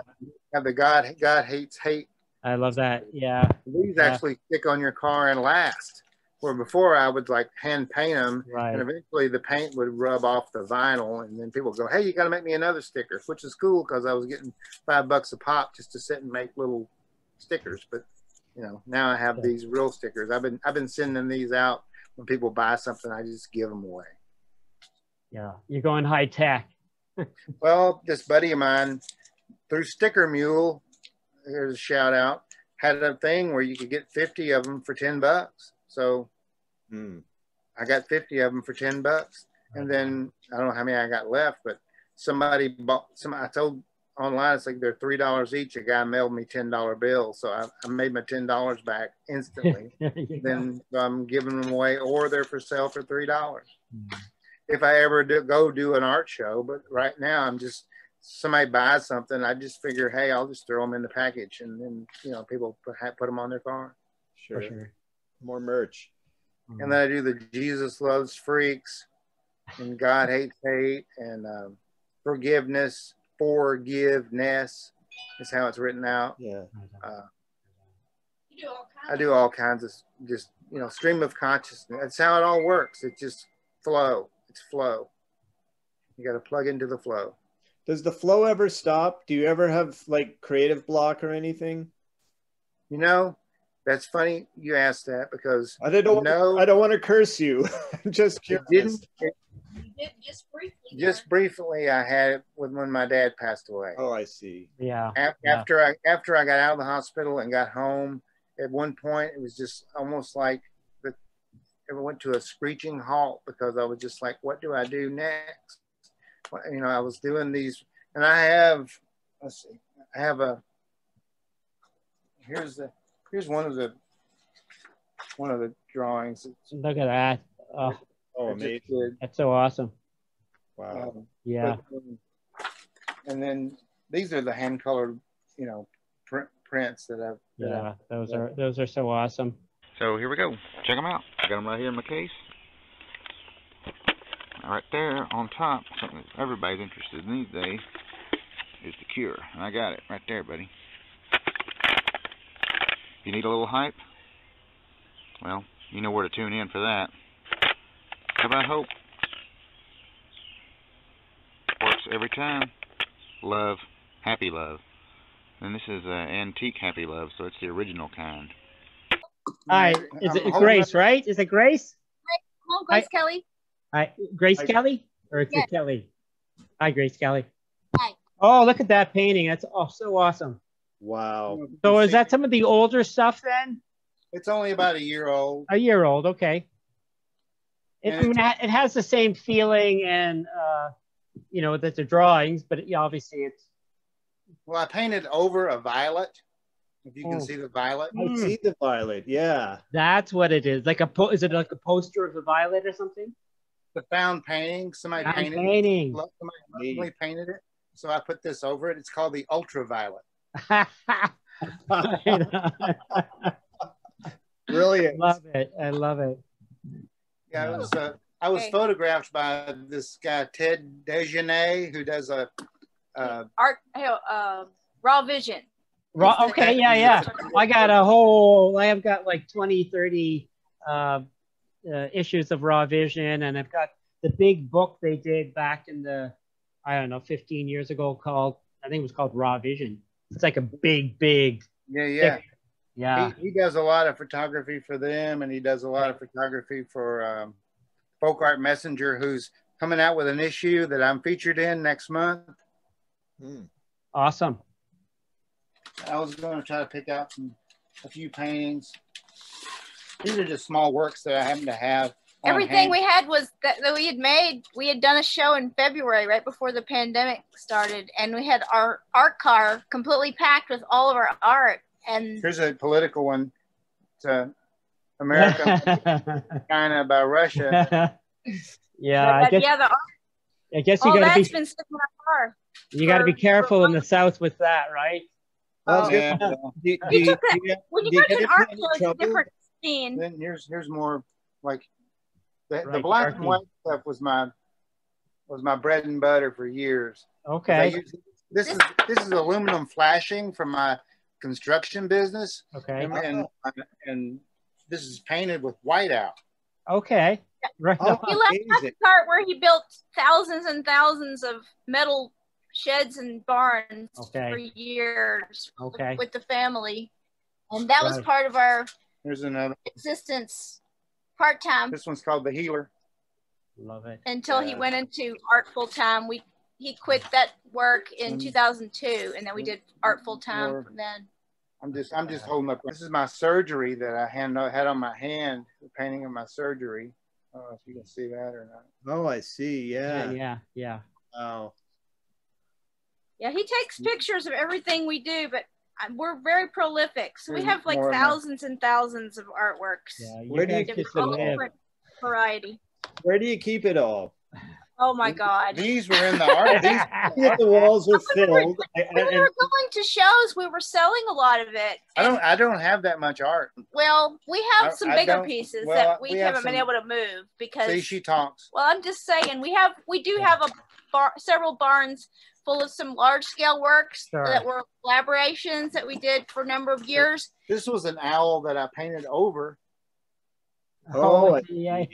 E: have the God hates hate.
D: I love that. Yeah.
E: These actually stick on your car and last. Where before I would like hand paint them, and eventually the paint would rub off the vinyl, and then people go, "Hey, you got to make me another sticker," which is cool because I was getting $5 a pop just to sit and make little stickers. But you know, now I have these real stickers. I've been sending these out when people buy something. I just give them away.
D: Yeah, you're going high tech.
E: Well, this buddy of mine through Sticker Mule, here's a shout out, had a thing where you could get 50 of them for $10. So I got 50 of them for $10. And then I don't know how many I got left, but somebody bought some. I told online, it's like they're $3 each. A guy mailed me $10 bills. So I made my $10 back instantly. Then I'm giving them away, or they're for sale for $3. If I ever do an art show, but right now I'm just, somebody buys something, I just figure, hey, I'll just throw them in the package, and then, you know, people put them on their car.
C: Sure. More merch.
E: And then I do the Jesus Loves Freaks and God Hates Hate and forgiveness is how it's written out.
C: Yeah.
E: I do all kinds of just, you know, stream of consciousness. That's how it all works. It just flow. It's flow. You got to plug into the flow.
C: Does the flow ever stop? Do you ever have like creative block or anything?
E: You know, that's funny you asked that, because
C: I don't want to curse you. I'm just curious.
E: Just briefly, I had it when my dad passed away.
C: Oh, I see.
D: Yeah.
E: After I got out of the hospital and got home, at one point it was just almost like it went to a screeching halt, because I was just like, what do I do next? You know, I was doing these, and I have, let's see, I have a, here's one of the drawings.
D: Look at that.
C: Oh, amazing.
D: That's so awesome.
C: Wow.
D: Yeah.
E: And then these are the hand colored, you know, prints that I've.
D: Yeah, those are so awesome.
B: So here we go. Check them out. I got them right here in my case. Right there on top, something that everybody's interested in these days is the Cure. And I got it right there, buddy. You need a little hype? Well, you know where to tune in for that. How about Hope? Works every time. Love, Happy Love. And this is antique Happy Love, so it's the original kind.
D: Hi, is it Grace, right? Is it Grace?
F: Come on, Grace Kelly.
D: Hi, Grace Kelly? Or it's Kelly? Hi, Grace Kelly.
F: Hi.
D: Oh, look at that painting. That's so awesome.
C: Wow.
D: So is that some of the older stuff then?
E: It's only about a year old.
D: A year old, okay. It has the same feeling and, you know, that the drawings, but obviously it's.
E: Well, I painted over a violet. If you can see the violet.
C: I see the violet, yeah.
D: That's what it is. Like is it like a poster of the violet or something?
E: The found painting. Somebody painted
D: it.
E: Somebody painted it. So I put this over it. It's called the ultraviolet.
C: Brilliant.
D: I love it.
E: Yeah, I was photographed by this guy Ted Dejanay, who does
F: Raw Vision.
D: Okay, yeah. I have got like 20, 30 issues of Raw Vision, and I've got the big book they did back in the, I don't know, 15 years ago called, I think it was called Raw Vision. It's like a big.
E: Yeah.
D: Yeah.
E: He does a lot of photography for them, and he does a lot of photography for Folk Art Messenger, who's coming out with an issue that I'm featured in next month.
D: Awesome.
E: I was going to try to pick out a few paintings. These are just small works that I happen to have.
F: Everything we had was that we had made. We had done a show in February, right before the pandemic started, and we had our art car completely packed with all of our art. And
E: here's a political one. It's America, China by Russia.
D: Yeah, I guess you got to be.
F: Been sitting in our car.
D: You got to be careful in the South with that, right?
F: When you go to an art show, it's a different scene.
E: Then here's more like the black and white stuff was my bread and butter for years.
D: Okay.
E: This is aluminum flashing from my construction business.
D: Okay.
E: And this is painted with whiteout.
D: Okay. Right.
F: He left that part where he built thousands and thousands of metal sheds and barns for years with the family. And that was part of our
E: Here's another
F: existence part-time.
E: This one's called The Healer.
D: Love it.
F: Until he went into art full-time. He quit that work in 2002, and then we did art full-time from then.
E: I'm just holding up. This is my surgery that I had on my hand, the painting of my surgery. I don't know if you can see that or not.
C: Oh, I see. Yeah.
E: Wow.
F: Yeah, he takes pictures of everything we do, but we're very prolific. So we have like thousands and thousands of artworks.
D: Yeah,
C: where do you keep
F: different variety?
C: Where do you keep it all?
F: Oh my God!
E: These were in the art.
C: The walls were filled.
F: When we were going to shows, we were selling a lot of it.
E: I don't have that much art.
F: Well, we have some bigger pieces that we haven't been able to move because.
E: See, she talks.
F: Well, I'm just saying we do have several barns full of some large scale works that were collaborations that we did for a number of years.
E: This was an owl that I painted over.
C: Oh,
E: yeah.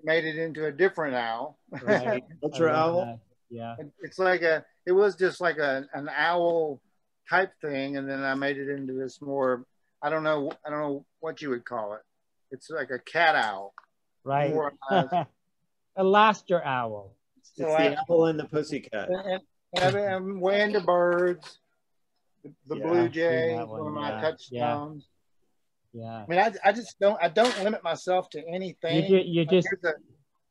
E: Made it into a different owl.
C: Right. Ultra owl.
D: Yeah.
E: It's like it was just like an owl type thing, and then I made it into this more, I don't know what you would call it. It's like a cat owl.
D: Right. More, a Laster owl.
C: It's the owl and the pussycat.
E: I'm way into birds. The blue jay, one of my touchstones.
D: Yeah.
E: I mean, I just don't limit myself to anything.
D: You just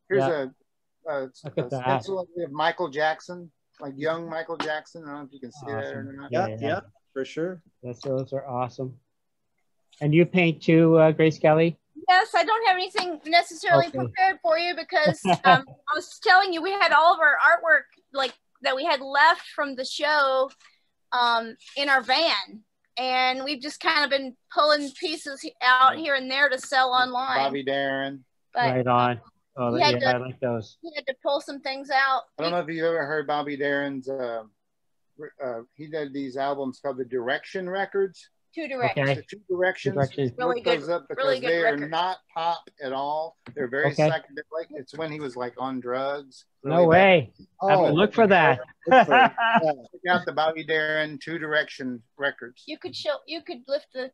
E: here's a stencil of Michael Jackson, like young Michael Jackson. I don't know if you can see that or not.
C: Yeah, for sure.
D: Those are awesome. And you paint too, Grace Kelly?
F: Yes, I don't have anything necessarily prepared for you because I was telling you we had all of our artwork like that we had left from the show in our van, and we've just kind of been pulling pieces out here and there to sell online.
E: Bobby Darin.
F: But,
D: right on. Oh, yeah, I like those.
F: He had to pull some things out.
E: I don't know if you've ever heard Bobby Darin's. He did these albums called the Direction Records.
F: Two Directions.
E: Okay. The Two Directions.
F: Really good.
E: Those up because they are not pop at all. They're very psychedelic. It's when he was like on drugs.
D: Really no way. Look for that.
E: Check out the Bobby Darin Two Direction records.
F: You could lift the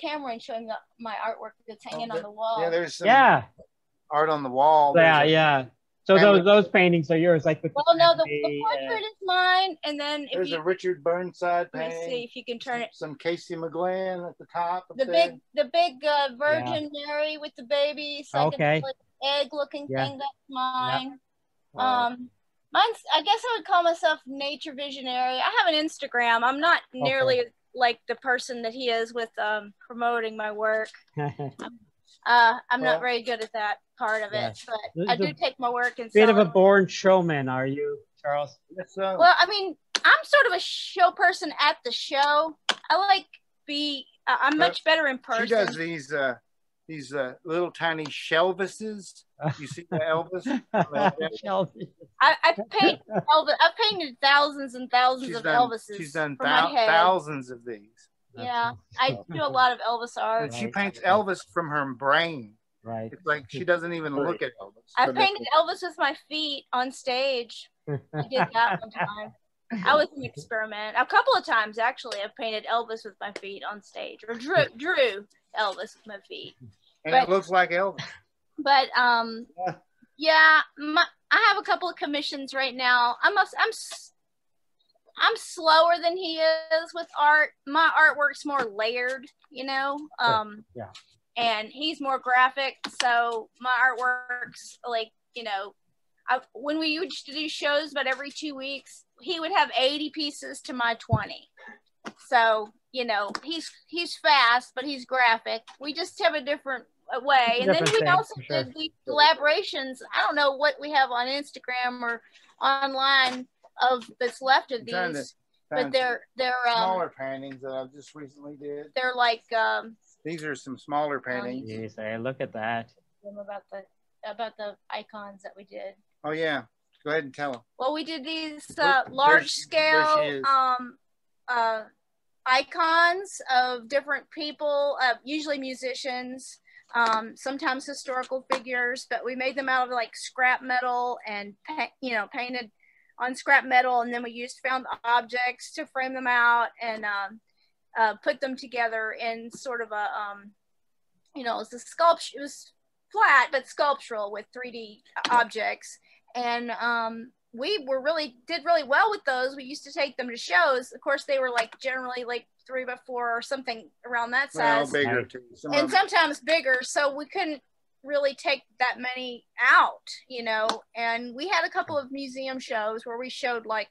F: camera and show him my artwork that's hanging on the wall.
E: Yeah, there's some art on the wall.
D: Yeah. So those paintings are yours, like the
F: portrait is mine, and then
E: there's a Richard Burnside painting.
F: Let me see if you can turn it.
E: Some Casey McGlynn at the top.
F: The big Virgin Mary with the baby, egg-looking thing. That's mine. Mine's. I guess I would call myself nature visionary. I have an Instagram. I'm not nearly like the person that he is with promoting my work. I'm not very good at that part of it, but I do take my work and
D: bit of a born showman, are you, Charles?
E: Yes, sir.
F: Well, I mean, I'm sort of a show person at the show. I like I'm much better in person.
E: She does these little tiny Shelvises. You see the Elvis?
F: I paint Elvis. I've painted thousands and thousands of Elvises.
E: She's done thousands of these.
F: Yeah, I do a lot of Elvis art.
E: And she paints Elvis from her brain.
D: Right.
E: It's like she doesn't even look at Elvis.
F: I painted Elvis with my feet on stage. I did that one time. I was an experiment. A couple of times, actually, I've painted Elvis with my feet on stage, or drew Elvis with my feet.
E: And it looks like Elvis.
F: But I have a couple of commissions right now. I'm slower than he is with art. My artwork's more layered, and he's more graphic. So my artwork's like, when we used to do shows about every 2 weeks, he would have 80 pieces to my 20. So, he's fast, but he's graphic. We just have a different way. And then we also did the collaborations. I don't know what we have on Instagram or online that's left of these, but they're
E: smaller paintings that I've just recently did.
F: They're like
E: these are some smaller paintings.
D: Yes, look at that.
F: About the icons that we did.
E: Oh yeah, go ahead and tell them.
F: Well, we did these large scale icons of different people, usually musicians, sometimes historical figures, but we made them out of like scrap metal and painted on scrap metal, and then we found objects to frame them out and put them together in sort of a it was a sculpture. It was flat but sculptural with 3D objects, and we did really well with those. We used to take them to shows. Of course, they were like generally like 3x4 or something around that size,
E: bigger too.
F: And sometimes bigger. So we couldn't really take that many out, and we had a couple of museum shows where we showed like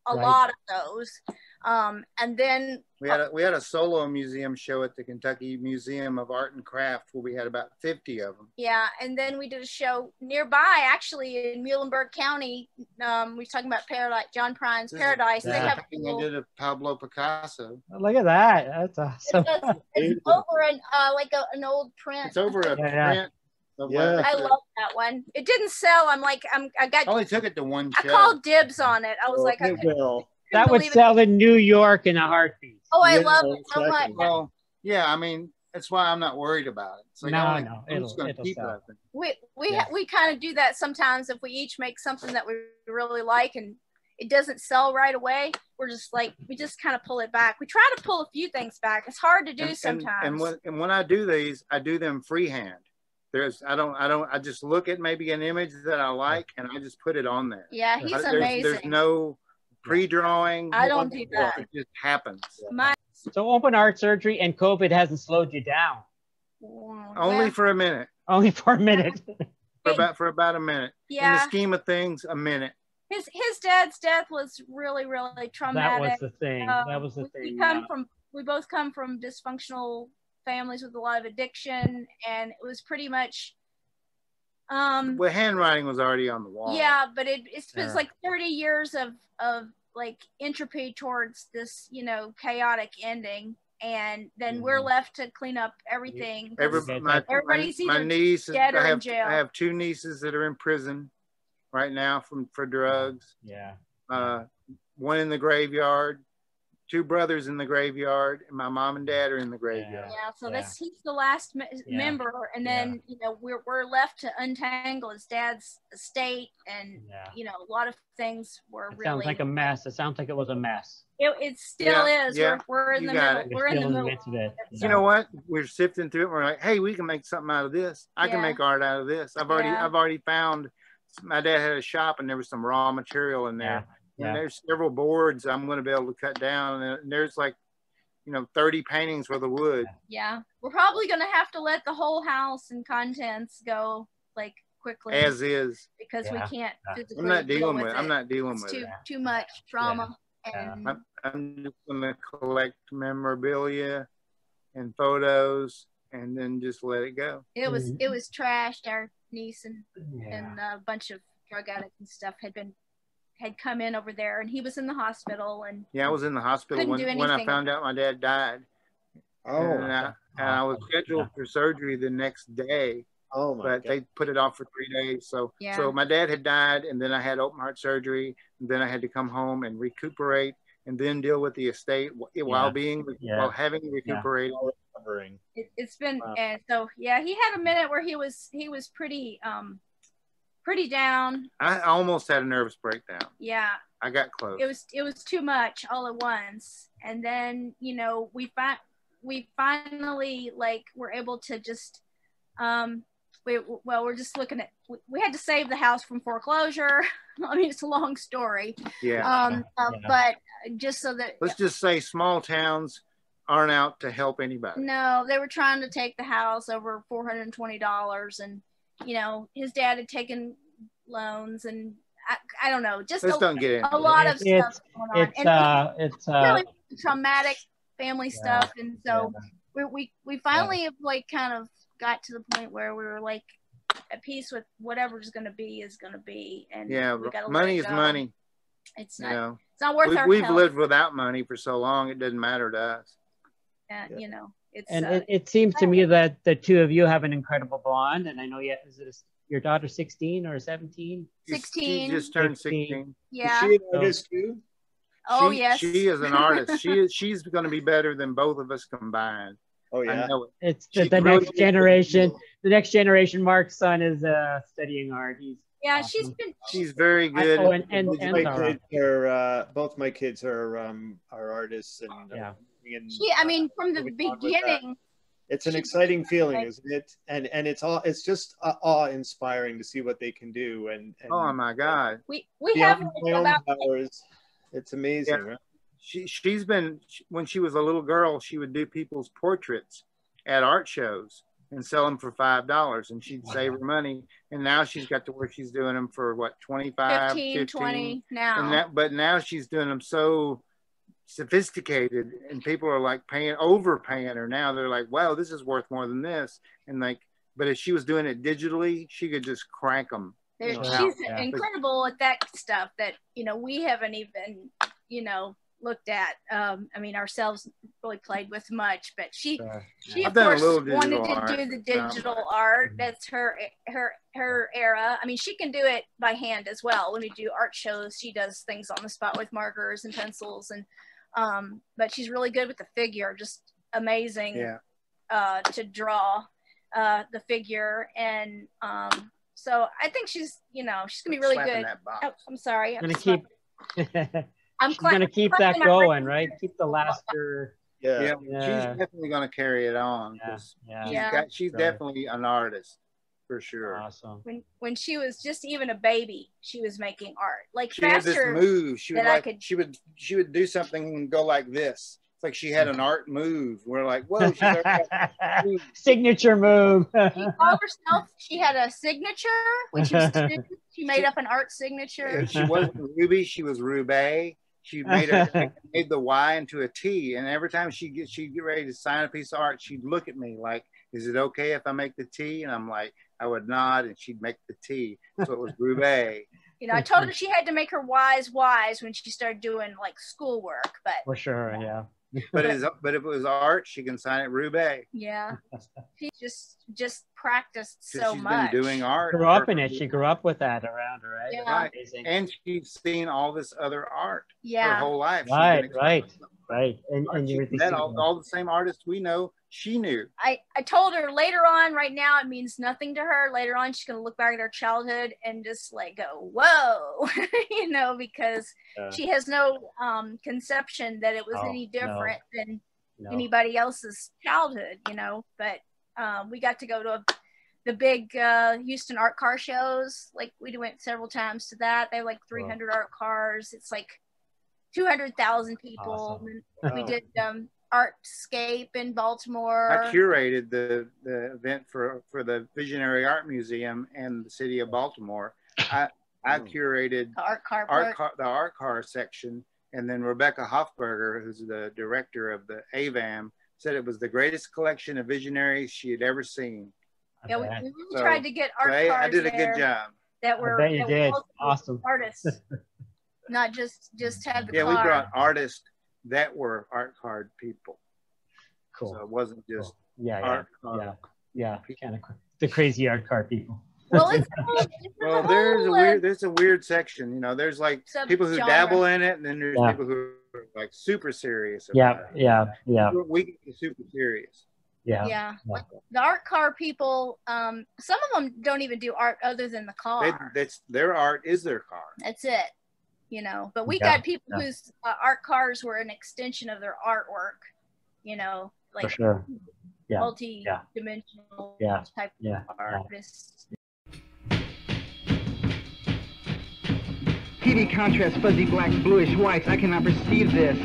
F: a lot of those, and then
E: we had a solo museum show at the Kentucky Museum of Art and Craft where we had about 50 of them.
F: Yeah, and then we did a show nearby, actually in Muhlenberg County. We were talking about Paradise, John Prine's Paradise. They have
E: I did a Pablo Picasso.
D: Look at that! That's awesome.
F: It's over an old print.
E: It's over a print.
F: I love that one. It didn't sell. I
E: only took it to one show.
F: I called dibs on it. I was like,
D: that would sell in New York in a heartbeat.
F: Oh, I love it so much.
E: Well, yeah, I mean, that's why I'm not worried about it. It's like,
D: no,
E: I'm just going to keep it.
F: We kind of do that sometimes. If we each make something that we really like and it doesn't sell right away, we're just like, we just kind of pull it back. We try to pull a few things back. It's hard to do sometimes.
E: And when I do these, I do them freehand. I just look at maybe an image that I like and I just put it on there.
F: Yeah, he's amazing.
E: There's no pre-drawing.
F: I don't do that.
E: It just happens.
D: So open heart surgery and COVID hasn't slowed you down.
E: Only for a minute.
D: Only for a minute.
E: for about a minute.
F: Yeah.
E: In the scheme of things, a minute.
F: His dad's death was really, really traumatic.
D: That was the thing. That was the thing.
F: We both come from dysfunctional families with a lot of addiction, and it was pretty much
E: well, handwriting was already on the wall.
F: Yeah, but it's like 30 years of like entropy towards this, you know, chaotic ending, and then we're left to clean up everything. Everybody's either
E: my niece,
F: dead or in jail.
E: I have 2 nieces that are in prison right now for drugs.
D: Yeah.
E: One in the graveyard, 2 brothers in the graveyard, and my mom and dad are in the graveyard.
F: Yeah, so he's the last member, and then you know we're left to untangle his dad's estate, and you know a lot of things were really.
D: Sounds like a mess. It sounds like it was a mess.
F: It still is.
E: Yeah,
F: we're in the middle. We're in the middle
D: of it.
E: You know what? We're sifting through it. We're like, hey, we can make something out of this. I can make art out of this. I've already found. My dad had a shop, and there was some raw material in there. And there's several boards I'm going to be able to cut down, and there's like, you know, 30 paintings worth of wood.
F: Yeah, we're probably going to have to let the whole house and contents go like quickly
E: as is
F: because we can't physically
E: I'm not dealing with it.
F: I'm not dealing with
E: it.
F: Too much trauma. And
E: I'm just going to collect memorabilia and photos and then just let it go.
F: It was trashed. Our niece and a bunch of drug addicts and stuff had come in over there, and he was in the hospital. And
E: I was in the hospital when I found out my dad died. And I was scheduled for surgery the next day. But they put it off for 3 days. So my dad had died, and then I had open heart surgery, and then I had to come home and recuperate, and then deal with the estate while having recuperated.
F: It's been and so he had a minute where he was pretty down.
E: I almost had a nervous breakdown.
F: Yeah,
E: I got close.
F: It was too much all at once, and then you know we finally like were able to just we're just looking at we had to save the house from foreclosure. I mean, it's a long story. But just so that
E: let's just say small towns aren't out to help anybody.
F: No, they were trying to take the house over $420, and you know his dad had taken loans, and I don't know, just
E: don't get into
F: a lot of stuff going on.
D: It's
F: really traumatic family stuff, and so we finally have like kind of got to the point where we were like at peace with whatever's going to be, and we gotta
E: money is money.
F: It's not. It's not worth our
E: We've
F: health.
E: lived without money for so long; it doesn't matter to us.
F: You know, it's
D: it seems to me that the two of you have an incredible bond, and I know your daughter 16 or 17?
F: 16.
E: She just turned 16.
F: Yeah.
C: Is she an artist too?
F: Oh yes.
E: She is an artist. She's going to be better than both of us combined.
C: Oh yeah.
E: I know it.
D: It's the next generation. The next generation. Mark's son is studying art.
E: She's very good.
C: Both my kids are artists, and
F: I mean, from the beginning,
C: it's an exciting feeling, isn't it? And it's just awe-inspiring to see what they can do. And
E: oh my God,
F: we have about
C: powers. It's amazing. Right?
E: She's been, when she was a little girl, she would do people's portraits at art shows and sell them for $5, and she'd save her money. And now she's got to where she's doing them for what, 25, 15,
F: 20 now.
E: And but now she's doing them so sophisticated, and people are like overpaying her now. They're like, wow, this is worth more than this. And like, but if she was doing it digitally, she could just crank them.
F: She's incredible at that stuff that, you know, we haven't even, you know, looked at. I mean, ourselves really played with much, but she of course wanted to do the digital art. That's her era. I mean, she can do it by hand as well. When we do art shows, she does things on the spot with markers and pencils, and but she's really good with the figure. Just amazing. to draw the figure, and so I think she's, you know, she's gonna be really good. Oh, I'm sorry.
D: I'm gonna keep that going, right? Keep the Laster.
E: Yeah. She's definitely gonna carry it on. She's definitely an artist for sure.
D: Awesome.
F: When she was just even a baby, she was making art like
E: she
F: faster.
E: Had this move. She would she would do something and go like this. It's like she had an art move. We're like, whoa, she's move.
D: Signature move.
F: She called herself. She had a signature when she was a student. She made up an art signature.
E: She wasn't Ruby. She was Rubé. She made the Y into a T, and every time she'd get ready to sign a piece of art, she'd look at me like, "Is it okay if I make the T?" And I'm like, I would nod, and she'd make the T. So it was Rubé.
F: You know, I told her she had to make her Y's when she started doing like schoolwork, but
D: for sure, yeah.
E: But if it was art, she can sign it Rubé.
F: Yeah, she just practiced so much.
E: She's been doing art.
D: Grew up in it. She grew up with that around her, right?
F: Yeah.
E: Right. And she's seen all this other art her whole life.
D: Right. And
E: you met all the same artists we know. She knew.
F: I told her later on, right now it means nothing to her. Later on, she's gonna look back at her childhood and just like go, whoa, you know, because she has no conception that it was any different than anybody else's childhood, you know. But we got to go to the big Houston art car shows. Like we went several times to that. They have like 300 art cars. It's like 200,000 people.
D: Awesome.
F: And we did Artscape in Baltimore.
E: I curated the event for the Visionary Art Museum in the city of Baltimore. I curated
F: the
E: art car section, and then Rebecca Hoffberger, who's the director of the AVAM, said it was the greatest collection of visionaries she had ever seen.
F: Yeah, we tried to get art cars.
E: I did a good job.
F: That were
D: I bet you did. Awesome.
F: Artists, not just had the
E: car.
F: Yeah,
E: we brought artists that were art card people.
D: Cool.
E: So it wasn't just
D: kind of the crazy art card people.
F: Well,
E: there's a weird section. You know, there's like people who dabble in it, and then there's people who are like super serious about it. We get super serious.
F: Yeah. Like the art car people, some of them don't even do art other than the car.
E: Their art is their car.
F: That's it. You know, but we got people whose art cars were an extension of their artwork, you know, like multi-dimensional type of artists.
G: TV contrast, fuzzy blacks, bluish whites, I cannot perceive this.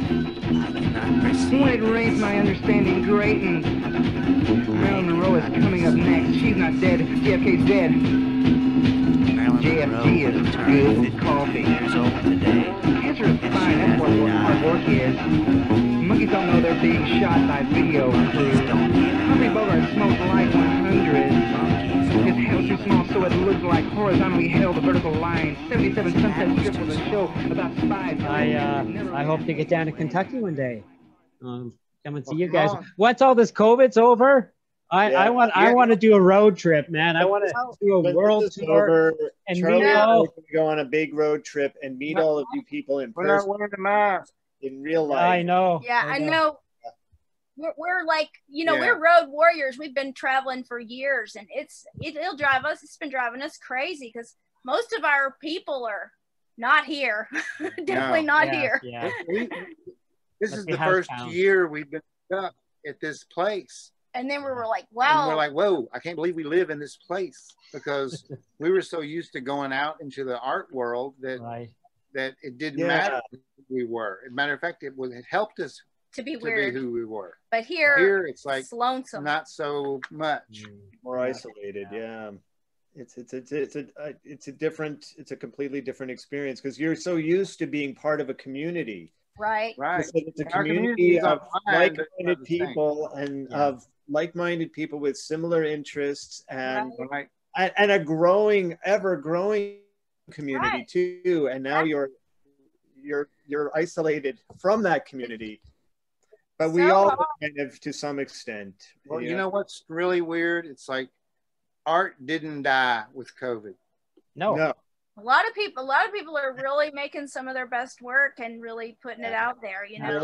G: When it rains, my understanding greatens. Marilyn Monroe is coming up next. She's not dead. JFK's dead. JFK is good coffee. Cancer is fine, that's what hard work is. Monkeys don't know they're being shot by video crew. Humphrey Bogart smoked like 100. His head was too small so it looked like horizontally held a vertical line. 77 Sunset Strip was a show about spies.
D: I hope to get down to Kentucky one day. Come and see you guys. Once all this COVID's over, I want to do a road trip, man. I want to do a world tour and
C: meet all. Go on a big road trip and meet all of you people in person.
E: We're not wearing the mask
C: in real life.
D: I know.
F: Yeah, I know. We're like, you know, we're road warriors. We've been traveling for years, and it'll drive us. It's been driving us crazy because most of our people are not here. Definitely not here.
D: Yeah.
E: This is the first year we've been stuck at this place.
F: And then we were like, wow.
E: And we're like, whoa, I can't believe we live in this place, because we were so used to going out into the art world that it didn't matter who we were. As a matter of fact, it helped us
F: to be
E: who we were.
F: But here
E: it's like
F: lonesome.
E: Not so much.
C: More isolated, It's a completely different experience because you're so used to being part of a community.
F: Right.
C: It's a community of like-minded people and of like-minded people with similar interests and a growing, ever-growing community too. And now you're isolated from that community. But we all kind of, to some extent.
E: Well, you know what's really weird? It's like art didn't die with COVID.
D: No.
F: A lot of people are really making some of their best work and really putting it out there, you know.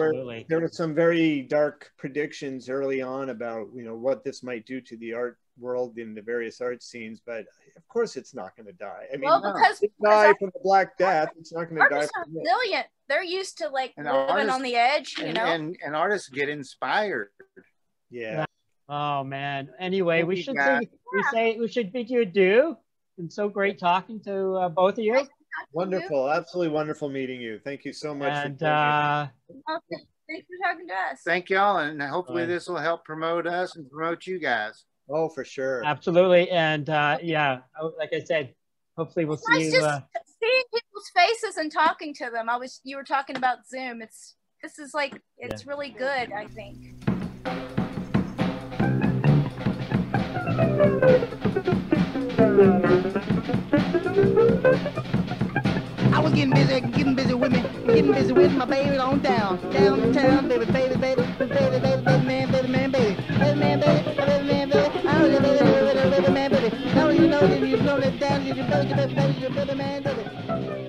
C: There were some very dark predictions early on about, you know, what this might do to the art world in the various art scenes, but of course it's not going to die. I mean,
F: because
C: it died from the Black Death. It's not going to die.
F: Artists are resilient. They're used to like living on the edge, you know.
E: And artists get inspired.
C: Yeah.
D: Oh man. Anyway, we should bid you adieu. It's so great talking to both of you.
C: Wonderful, absolutely wonderful meeting you. Thank you so much.
D: And
F: thanks for talking to us.
E: Thank y'all, and hopefully this will help promote us and promote you guys.
C: Oh, for sure.
D: Absolutely, and yeah, like I said, hopefully we'll see you.
F: Just seeing people's faces and talking to them. You were talking about Zoom. It's really good, I think.
G: I was getting busy with me, getting busy with my baby on downtown, baby, baby, baby, baby, baby, baby, man, baby, man, baby, baby, man, baby, baby, man, baby, I don't know, baby, man, baby, now you know that down, you baby, baby, baby, man, baby.